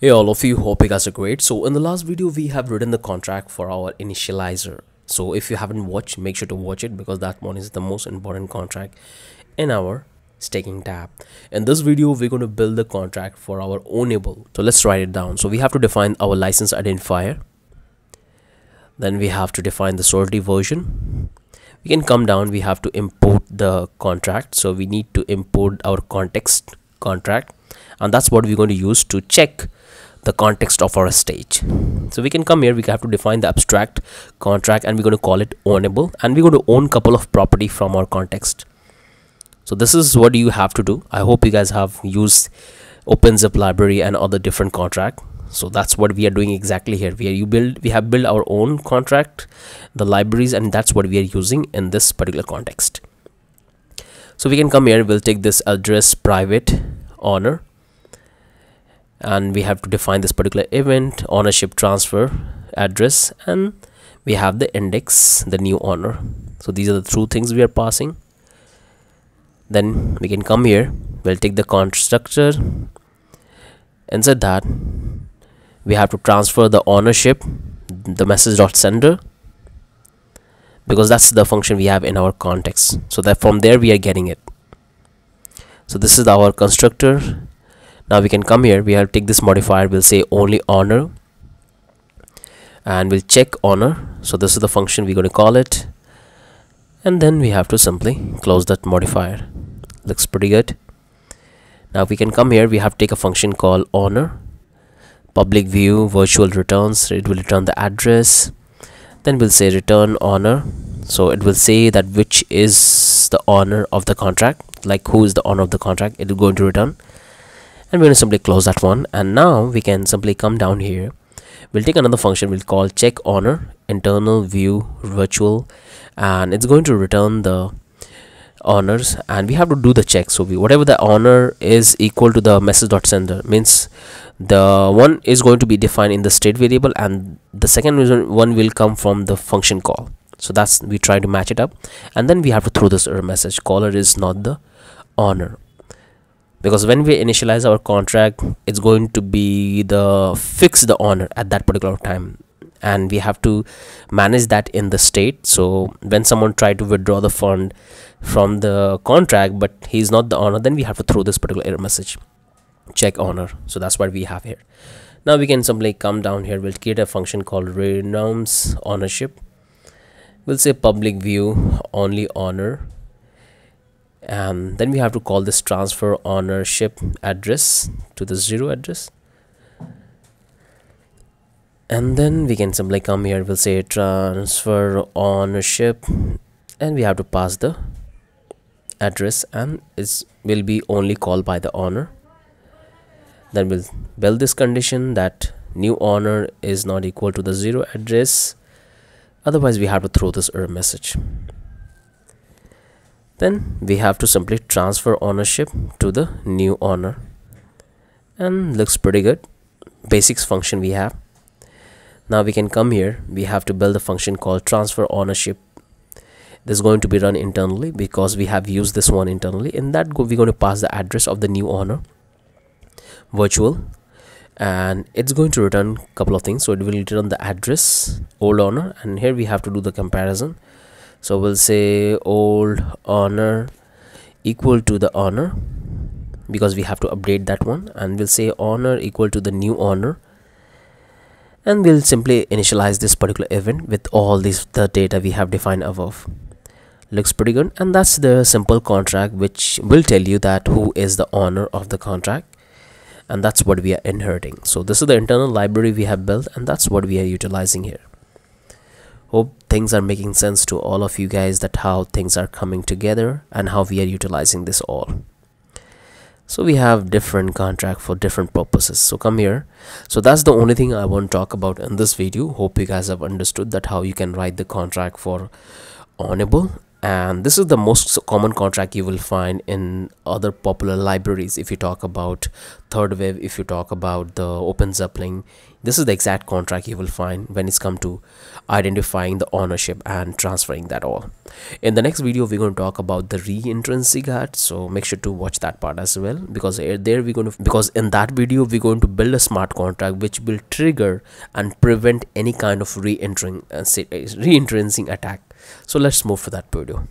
Hey all of you, hope you guys are great. So in the last video we have written the contract for our initializer. So if you haven't watched, make sure to watch it because that one is the most important contract in our staking tab. In this video we're going to build the contract for our Ownable. So let's write it down. So we have to define our license identifier. Then we have to define the Solidity version. We can come down, we have to import the contract. So we need to import our context contract, and that's what we're going to use to check the context of our stage. So we can come here, we have to define the abstract contract and we're going to call it Ownable, and we're going to own couple of property from our context. So this is what you have to do. I hope you guys have used OpenZip library and other different contract. So that's what we are doing exactly here. We have built our own contract, the libraries, and that's what we are using in this particular context. So we can come here, we'll take this address private owner, and we have to define this particular event ownership transfer address, and we have the index, the new owner. So these are the two things we are passing. Then we can come here, we'll take the constructor. Inside that we have to transfer the ownership, the message.sender, because that's the function we have in our context, so that from there we are getting it. So this is our constructor. Now we can come here, we have to take this modifier, we'll say only owner, and we'll check owner. So this is the function we're going to call it, and then we have to simply close that modifier. Looks pretty good. Now we can come here, we have to take a function called owner, public view virtual returns. It will return the address, then we'll say return owner. So it will say that which is the owner of the contract, like who is the owner of the contract, it is going to return. And we're going to simply close that one. And now we can simply come down here, we'll take another function, we'll call check owner internal view virtual, and it's going to return the owners, and we have to do the check. So whatever the owner is equal to the message.sender, means the one is going to be defined in the state variable, and the second one will come from the function call. So that's, we try to match it up, and then we have to throw this error message, caller is not the owner, because when we initialize our contract, it's going to be the fix the owner at that particular time, and we have to manage that in the state. So when someone try to withdraw the fund from the contract but he's not the owner, then we have to throw this particular error message, check owner. So that's what we have here. Now we can simply come down here, we'll create a function called renounce ownership. We'll say public view only owner, and then we have to call this transfer ownership address to the 0 address. And then we can simply come here, we'll say transfer ownership, and we have to pass the address, and it will be only called by the owner. Then we'll build this condition that new owner is not equal to the 0 address, otherwise we have to throw this error message. Then we have to simply transfer ownership to the new owner, and looks pretty good. Basics function we have. Now we can come here, we have to build a function called transfer ownership. This is going to be run internally because we have used this one internally. In that we're going to pass the address of the new owner virtual, and it's going to return a couple of things. So it will return the address, old owner, and here we have to do the comparison. So we'll say old owner equal to the owner, because we have to update that one, and we'll say owner equal to the new owner, and we'll simply initialize this particular event with all the data we have defined above. Looks pretty good, and that's the simple contract which will tell you that who is the owner of the contract, and that's what we are inheriting. So this is the internal library we have built, and that's what we are utilizing here. Hope things are making sense to all of you guys, that how things are coming together and how we are utilizing this all. So we have different contract for different purposes. So come here. So that's the only thing I want to talk about in this video. Hope you guys have understood that how you can write the contract for Ownable. And this is the most common contract you will find in other popular libraries. If you talk about third wave, if you talk about the open zeppelin, this is the exact contract you will find when it's come to identifying the ownership and transferring that all. In the next video we're going to talk about the re-intrinsic hat, so make sure to watch that part as well, because there we're going to, because in that video we're going to build a smart contract which will trigger and prevent any kind of re-intrinsic attack. So let's move to that video.